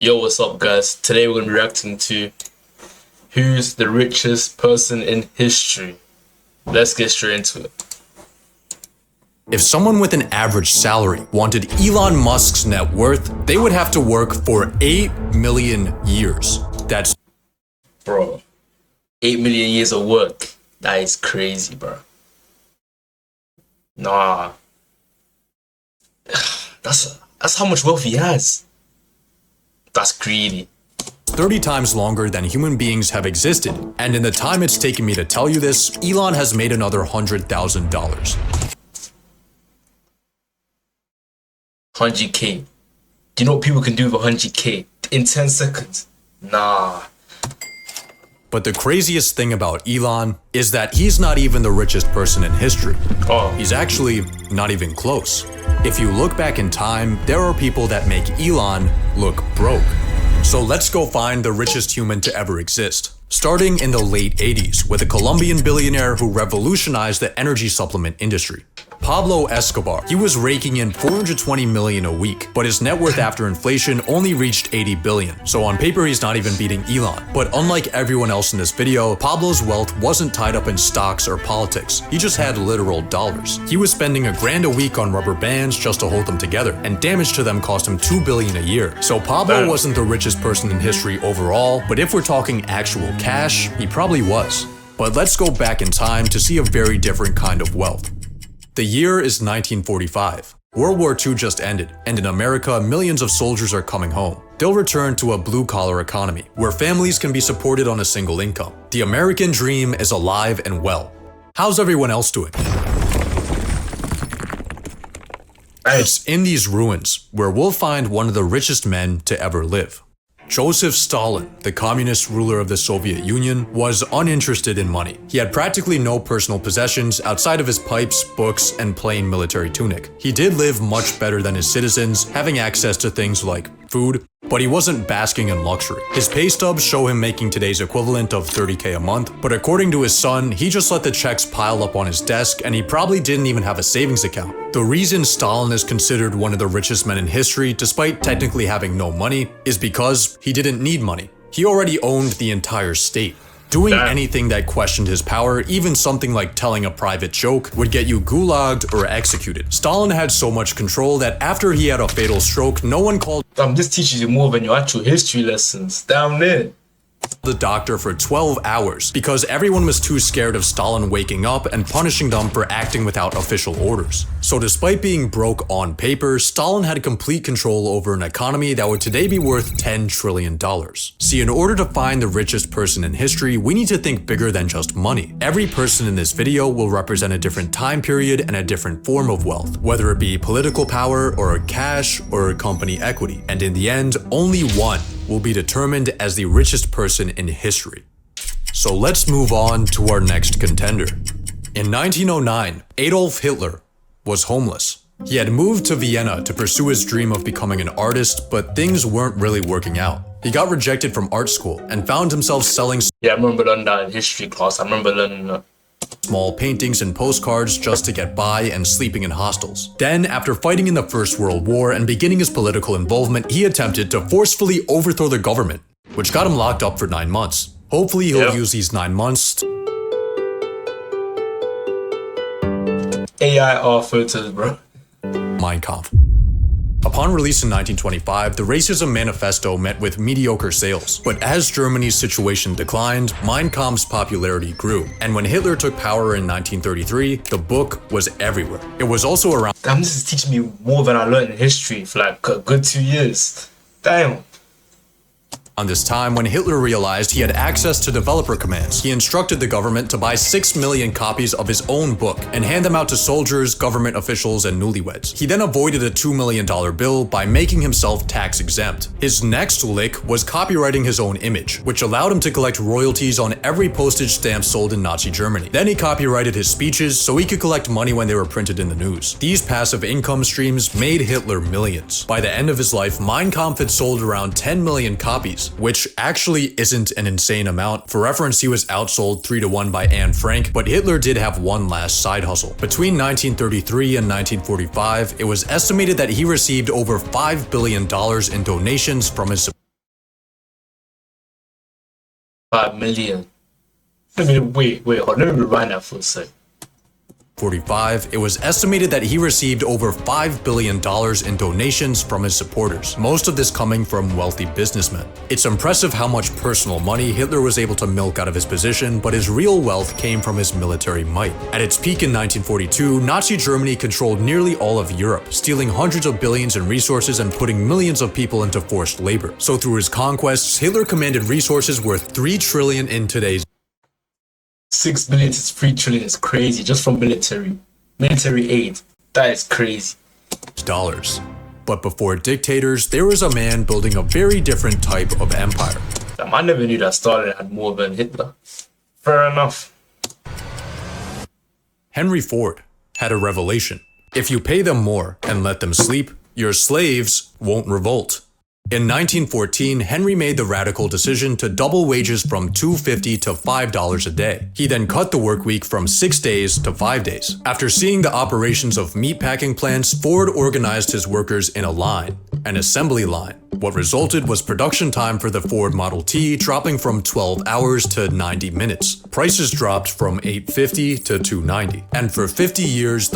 Yo, what's up, guys? Today we're going to be reacting to who's the richest person in history. Let's get straight into it. If someone with an average salary wanted Elon Musk's net worth, they would have to work for 8 million years. That's... Bro, 8 million years of work. That is crazy, bro. Nah. That's how much wealth he has. That's greedy. 30 times longer than human beings have existed. And in the time it's taken me to tell you this, Elon has made another $100,000. 100K. Do you know what people can do with 100K in 10 seconds? Nah. But the craziest thing about Elon is that he's not even the richest person in history. Oh. He's actually not even close. If you look back in time, there are people that make Elon look broke. So let's go find the richest human to ever exist. Starting in the late 80s with a Colombian billionaire who revolutionized the energy supplement industry. Pablo Escobar. He was raking in $420 million a week, but his net worth after inflation only reached $80 billion. So on paper, he's not even beating Elon. But unlike everyone else in this video, Pablo's wealth wasn't tied up in stocks or politics. He just had literal dollars. He was spending $1,000 a week on rubber bands just to hold them together, and damage to them cost him $2 billion a year. So Pablo wasn't the richest person in history overall, but if we're talking actual cash, he probably was. But let's go back in time to see a very different kind of wealth. The year is 1945. World War II just ended, and in America, millions of soldiers are coming home. They'll return to a blue-collar economy, where families can be supported on a single income. The American dream is alive and well. How's everyone else doing? It's in these ruins where we'll find one of the richest men to ever live. Joseph Stalin, the communist ruler of the Soviet Union, was uninterested in money. He had practically no personal possessions outside of his pipes, books, and plain military tunic. He did live much better than his citizens, having access to things like food, but he wasn't basking in luxury. His pay stubs show him making today's equivalent of $30K a month, but according to his son, he just let the checks pile up on his desk and he probably didn't even have a savings account. The reason Stalin is considered one of the richest men in history, despite technically having no money, is because he didn't need money. He already owned the entire state. Doing anything that questioned his power, even something like telling a private joke, would get you gulagged or executed. Stalin had so much control that after he had a fatal stroke, no one called This teaches you more than your actual history lessons. Down there. the doctor for 12 hours because everyone was too scared of Stalin waking up and punishing them for acting without official orders. So despite being broke on paper, Stalin had complete control over an economy that would today be worth $10 trillion. See, in order to find the richest person in history, we need to think bigger than just money. Every person in this video will represent a different time period and a different form of wealth, whether it be political power or cash or company equity. And in the end, only one will be determined as the richest person in history. So let's move on to our next contender. In 1909, Adolf Hitler was homeless. He had moved to Vienna to pursue his dream of becoming an artist, but things weren't really working out. He got rejected from art school and found himself selling Yeah, I remember learning that in history class. I remember learning that. small paintings and postcards just to get by and sleeping in hostels. Then, after fighting in the First World War and beginning his political involvement, he attempted to forcefully overthrow the government, which got him locked up for 9 months. Hopefully he'll use these 9 months AIR photos, bro. Mein Kampf. Upon release in 1925, the Racism Manifesto met with mediocre sales. But as Germany's situation declined, Mein Kampf's popularity grew. And when Hitler took power in 1933, the book was everywhere. It was also around Damn, this is teaching me more than I learned in history for like a good 2 years. Damn. this time when Hitler realized he had access to developer commands. He instructed the government to buy 6 million copies of his own book and hand them out to soldiers, government officials, and newlyweds. He then avoided a $2 million bill by making himself tax exempt. His next lick was copywriting his own image, which allowed him to collect royalties on every postage stamp sold in Nazi Germany. Then he copyrighted his speeches so he could collect money when they were printed in the news. These passive income streams made Hitler millions. By the end of his life, Mein Kampf had sold around 10 million copies, which actually isn't an insane amount. For reference, he was outsold 3-1 by Anne Frank, but Hitler did have one last side hustle. Between 1933 and 1945, it was estimated that he received over $5 billion in donations from his 5 million. Wait, hold on, let me rewind that for a sec. 45, it was estimated that he received over $5 billion in donations from his supporters, most of this coming from wealthy businessmen. It's impressive how much personal money Hitler was able to milk out of his position, but his real wealth came from his military might. At its peak in 1942, Nazi Germany controlled nearly all of Europe, stealing hundreds of billions in resources and putting millions of people into forced labor. So through his conquests, Hitler commanded resources worth $3 trillion in today's 6 billion to 3 trillion is crazy, just from military aid. That is crazy. dollars. But before dictators, there was a man building a very different type of empire. Damn, I never knew that Stalin had more than Hitler. Fair enough. Henry Ford had a revelation. If you pay them more and let them sleep, your slaves won't revolt. In 1914, Henry made the radical decision to double wages from $2.50 to $5 a day. He then cut the work week from 6 days to 5 days. After seeing the operations of meatpacking plants, Ford organized his workers in a line, an assembly line. What resulted was production time for the Ford Model T dropping from 12 hours to 90 minutes. Prices dropped from $8.50 to $2.90. And for 50 years,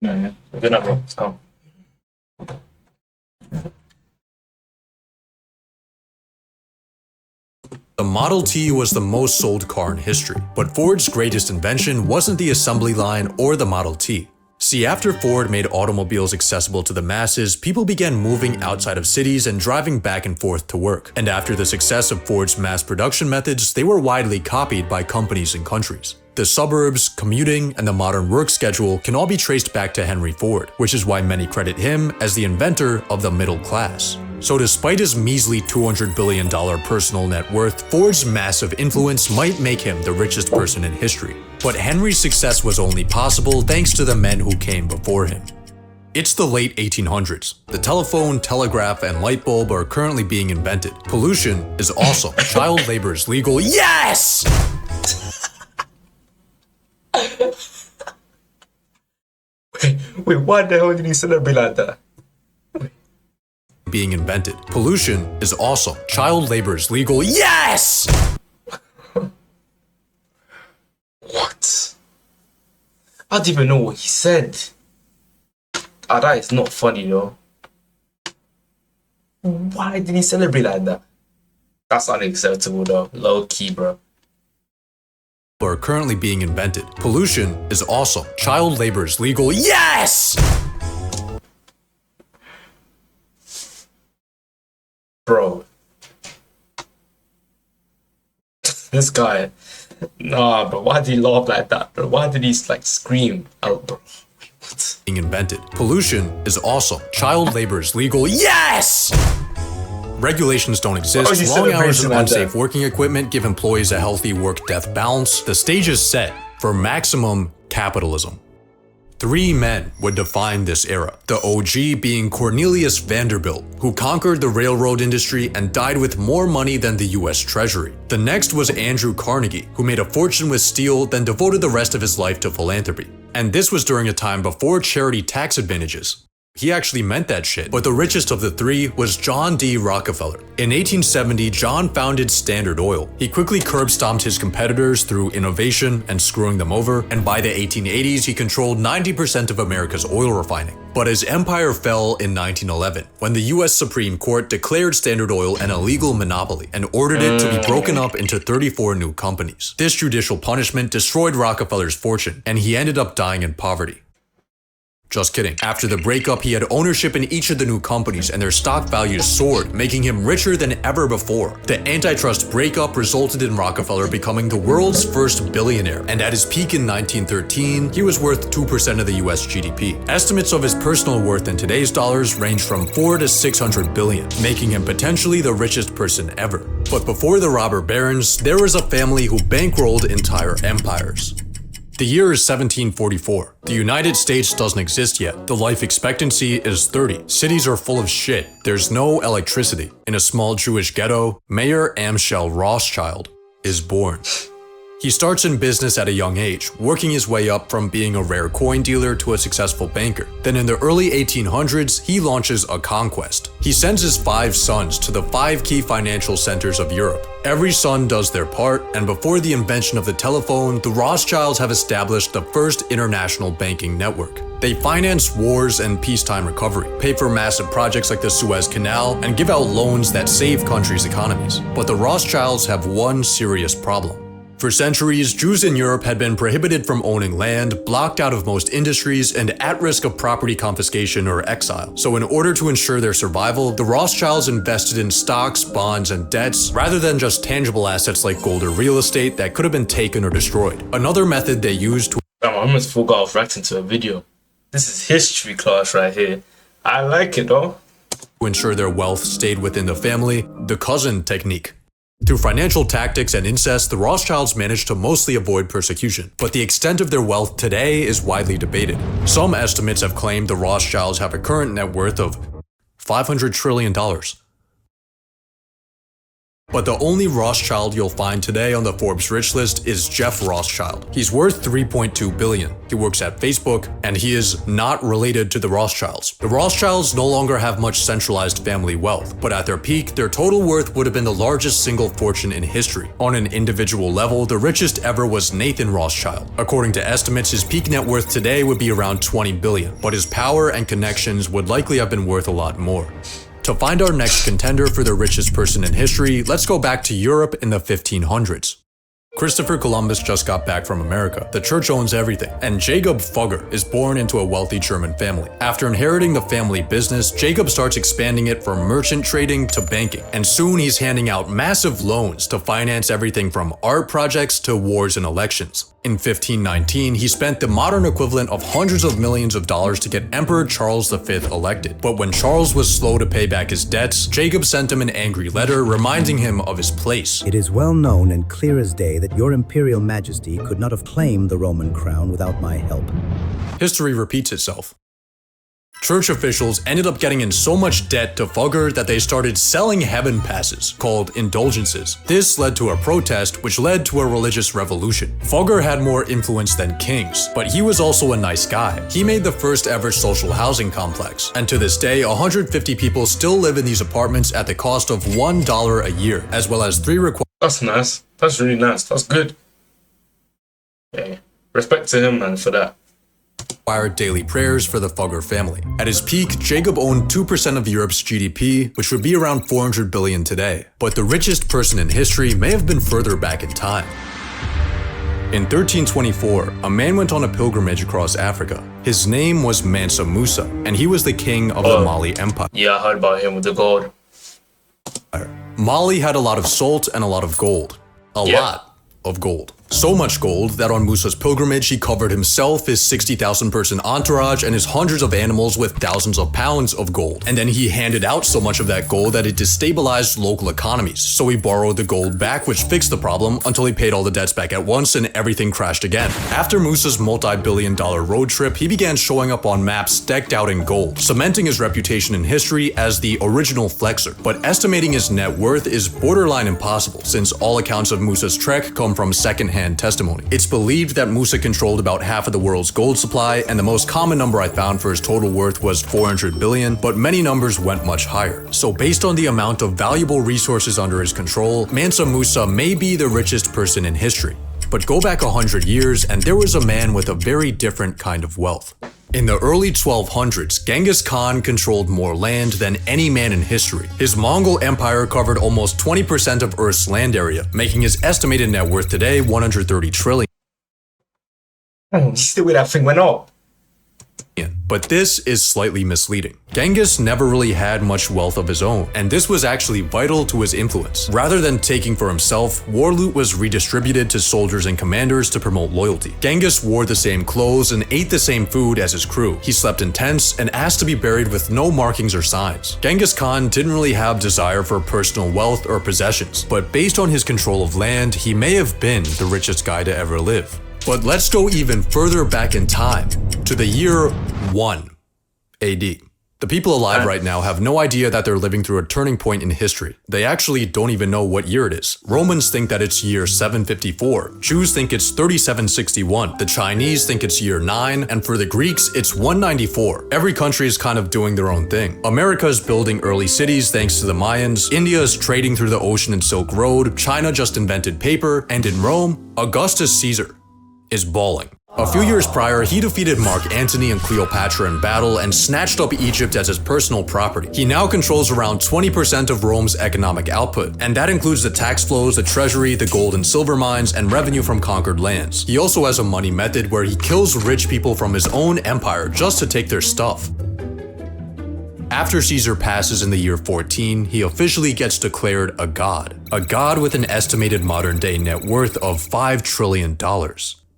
Yeah. Good enough, bro. Let's go. the Model T was the most sold car in history. But Ford's greatest invention wasn't the assembly line or the Model T. See, after Ford made automobiles accessible to the masses, people began moving outside of cities and driving back and forth to work. And after the success of Ford's mass production methods, they were widely copied by companies and countries. The suburbs, commuting, and the modern work schedule can all be traced back to Henry Ford, which is why many credit him as the inventor of the middle class. So despite his measly $200 billion personal net worth, Ford's massive influence might make him the richest person in history. But Henry's success was only possible thanks to the men who came before him. It's the late 1800s. The telephone, telegraph, and light bulb are currently being invented. Pollution is awesome. Child labor is legal. Yes! Wait, why the hell did he celebrate like that? Being invented. Pollution is awesome. Child labor is legal. Yes! What? I don't even know what he said. Ah, that is not funny though. Why did he celebrate like that? That's unacceptable though. Low key, bro. Are currently being invented. Pollution is awesome. Child labor is legal. Yes! Bro. This guy. Nah, bro. Why did he laugh like that, bro? Why did he like scream out, bro? What? Being invented. Pollution is awesome. Child labor is legal. Yes! Regulations don't exist. Long hours and unsafe working equipment give employees a healthy work-death balance. The stage is set for maximum capitalism. 3 men would define this era. The OG being Cornelius Vanderbilt, who conquered the railroad industry and died with more money than the US Treasury. The next was Andrew Carnegie, who made a fortune with steel, then devoted the rest of his life to philanthropy. And this was during a time before charity tax advantages. He actually meant that shit. But the richest of the 3 was John D. Rockefeller. In 1870, John founded Standard Oil. He quickly curb-stomped his competitors through innovation and screwing them over, and by the 1880s, he controlled 90% of America's oil refining. But his empire fell in 1911, when the US Supreme Court declared Standard Oil an illegal monopoly and ordered it to be broken up into 34 new companies. This judicial punishment destroyed Rockefeller's fortune, and he ended up dying in poverty. Just kidding. After the breakup, he had ownership in each of the new companies and their stock values soared, making him richer than ever before. The antitrust breakup resulted in Rockefeller becoming the world's first billionaire, and at his peak in 1913, he was worth 2% of the US GDP. Estimates of his personal worth in today's dollars range from 4 to 600 billion, making him potentially the richest person ever. But before the robber barons, there was a family who bankrolled entire empires. The year is 1744. The United States doesn't exist yet. The life expectancy is 30. Cities are full of shit. There's no electricity. In a small Jewish ghetto, Mayor Amschel Rothschild is born. He starts in business at a young age, working his way up from being a rare coin dealer to a successful banker. Then in the early 1800s, he launches a conquest. He sends his 5 sons to the 5 key financial centers of Europe. Every son does their part, and before the invention of the telephone, the Rothschilds have established the first international banking network. They finance wars and peacetime recovery, pay for massive projects like the Suez Canal, and give out loans that save countries' economies. But the Rothschilds have one serious problem. For centuries, Jews in Europe had been prohibited from owning land, blocked out of most industries, and at risk of property confiscation or exile. So in order to ensure their survival, the Rothschilds invested in stocks, bonds, and debts, rather than just tangible assets like gold or real estate that could have been taken or destroyed. Another method they used to I almost forgot I was reacting to a video. This is history class right here. I like it though. ensure their wealth stayed within the family, the cousin technique. Through financial tactics and incest, the Rothschilds managed to mostly avoid persecution, but the extent of their wealth today is widely debated. Some estimates have claimed the Rothschilds have a current net worth of $500 trillion. But the only Rothschild you'll find today on the Forbes rich list is Jeff Rothschild. He's worth $3.2 billion. He works at Facebook, and he is not related to the Rothschilds. The Rothschilds no longer have much centralized family wealth, but at their peak, their total worth would have been the largest single fortune in history. On an individual level, the richest ever was Nathan Rothschild. According to estimates, his peak net worth today would be around $20 billion, but his power and connections would likely have been worth a lot more. To find our next contender for the richest person in history, let's go back to Europe in the 1500s. Christopher Columbus just got back from America. The church owns everything, and Jacob Fugger is born into a wealthy German family. After inheriting the family business, Jacob starts expanding it from merchant trading to banking, and soon he's handing out massive loans to finance everything from art projects to wars and elections. In 1519, he spent the modern equivalent of hundreds of millions of dollars to get Emperor Charles V elected. But when Charles was slow to pay back his debts, Jacob sent him an angry letter reminding him of his place. It is well known and clear as day that your imperial majesty could not have claimed the Roman crown without my help. History repeats itself. Church officials ended up getting in so much debt to Fugger that they started selling heaven passes, called indulgences. This led to a protest, which led to a religious revolution. Fugger had more influence than kings, but he was also a nice guy. He made the first ever social housing complex, and to this day, 150 people still live in these apartments at the cost of $1 a year, as well as 3 requirements. That's nice. That's really nice. That's good. Yeah. Respect to him, man, for that. Required daily prayers for the Fugger family. At his peak, Jacob owned 2% of Europe's GDP, which would be around $400 billion today. But the richest person in history may have been further back in time. In 1324, a man went on a pilgrimage across Africa. His name was Mansa Musa, and he was the king of the Mali Empire. Yeah, I heard about him with the gold. Mali had a lot of salt and a lot of gold. A lot of gold. So much gold that on Musa's pilgrimage, he covered himself, his 60,000 person entourage, and his hundreds of animals with thousands of pounds of gold. And then he handed out so much of that gold that it destabilized local economies. So he borrowed the gold back, which fixed the problem until he paid all the debts back at once and everything crashed again. After Musa's multi-billion-dollar road trip, he began showing up on maps decked out in gold, cementing his reputation in history as the original flexer. But estimating his net worth is borderline impossible, since all accounts of Musa's trek come from secondhand testimony. It's believed that Musa controlled about half of the world's gold supply, and the most common number I found for his total worth was 400 billion, but many numbers went much higher. So based on the amount of valuable resources under his control, Mansa Musa may be the richest person in history. But go back 100 years and there was a man with a very different kind of wealth. In the early 1200s, Genghis Khan controlled more land than any man in history. His Mongol Empire covered almost 20% of Earth's land area, making his estimated net worth today 130 trillion. You see the way that thing went up? But this is slightly misleading. Genghis never really had much wealth of his own, and this was actually vital to his influence. Rather than taking for himself, war loot was redistributed to soldiers and commanders to promote loyalty. Genghis wore the same clothes and ate the same food as his crew. He slept in tents and asked to be buried with no markings or signs. Genghis Khan didn't really have desire for personal wealth or possessions, but based on his control of land, he may have been the richest guy to ever live. But let's go even further back in time, to the year 1 AD. The people alive right now have no idea that they're living through a turning point in history. They actually don't even know what year it is. Romans think that it's year 754. Jews think it's 3761. The Chinese think it's year 9. And for the Greeks, it's 194. Every country is kind of doing their own thing. America is building early cities thanks to the Mayans. India is trading through the ocean and Silk Road. China just invented paper. And in Rome, Augustus Caesar is balling. A few years prior, he defeated Mark Antony and Cleopatra in battle and snatched up Egypt as his personal property. He now controls around 20% of Rome's economic output, and that includes the tax flows, the treasury, the gold and silver mines, and revenue from conquered lands. He also has a money method where he kills rich people from his own empire just to take their stuff. After Caesar passes in the year 14, he officially gets declared a god with an estimated modern-day net worth of $5 trillion.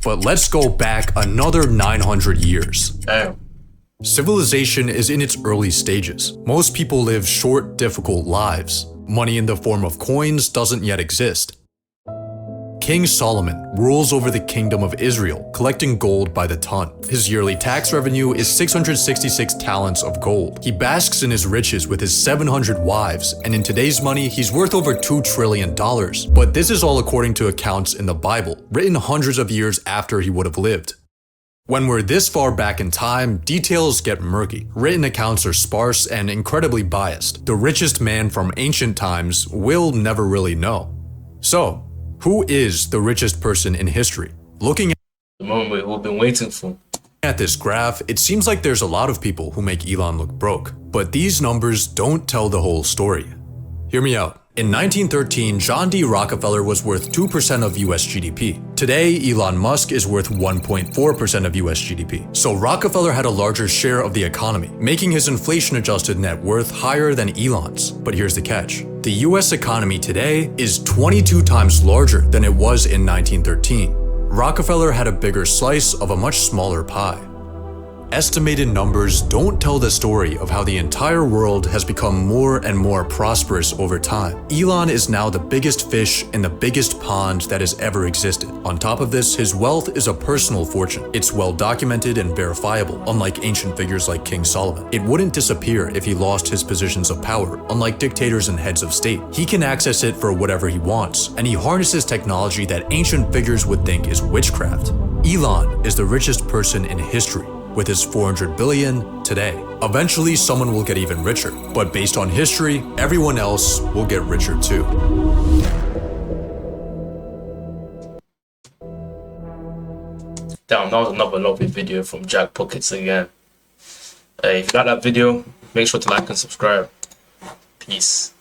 But let's go back another 900 years. Damn. Civilization is in its early stages. Most people live short, difficult lives. Money in the form of coins doesn't yet exist. King Solomon rules over the kingdom of Israel, collecting gold by the ton. His yearly tax revenue is 666 talents of gold. He basks in his riches with his 700 wives, and in today's money, he's worth over $2 trillion. But this is all according to accounts in the Bible, written hundreds of years after he would have lived. When we're this far back in time, details get murky. Written accounts are sparse and incredibly biased. The richest man from ancient times will never really know. So, who is the richest person in history? Looking at The moment we've been waiting for. this graph, it seems like there's a lot of people who make Elon look broke. But these numbers don't tell the whole story. Hear me out. In 1913, John D. Rockefeller was worth 2% of US GDP. Today, Elon Musk is worth 1.4% of US GDP. So Rockefeller had a larger share of the economy, making his inflation-adjusted net worth higher than Elon's. But here's the catch. The US economy today is 22 times larger than it was in 1913. Rockefeller had a bigger slice of a much smaller pie. Estimated numbers don't tell the story of how the entire world has become more and more prosperous over time. Elon is now the biggest fish in the biggest pond that has ever existed. On top of this, his wealth is a personal fortune. It's well documented and verifiable, unlike ancient figures like King Solomon. It wouldn't disappear if he lost his positions of power, unlike dictators and heads of state. He can access it for whatever he wants, and he harnesses technology that ancient figures would think is witchcraft. Elon is the richest person in history, with his 400 billion today. Eventually, someone will get even richer, but based on history, everyone else will get richer too. Damn, that was another lovely video from Jack Pockets again. Hey, if you like that video, make sure to like and subscribe. Peace.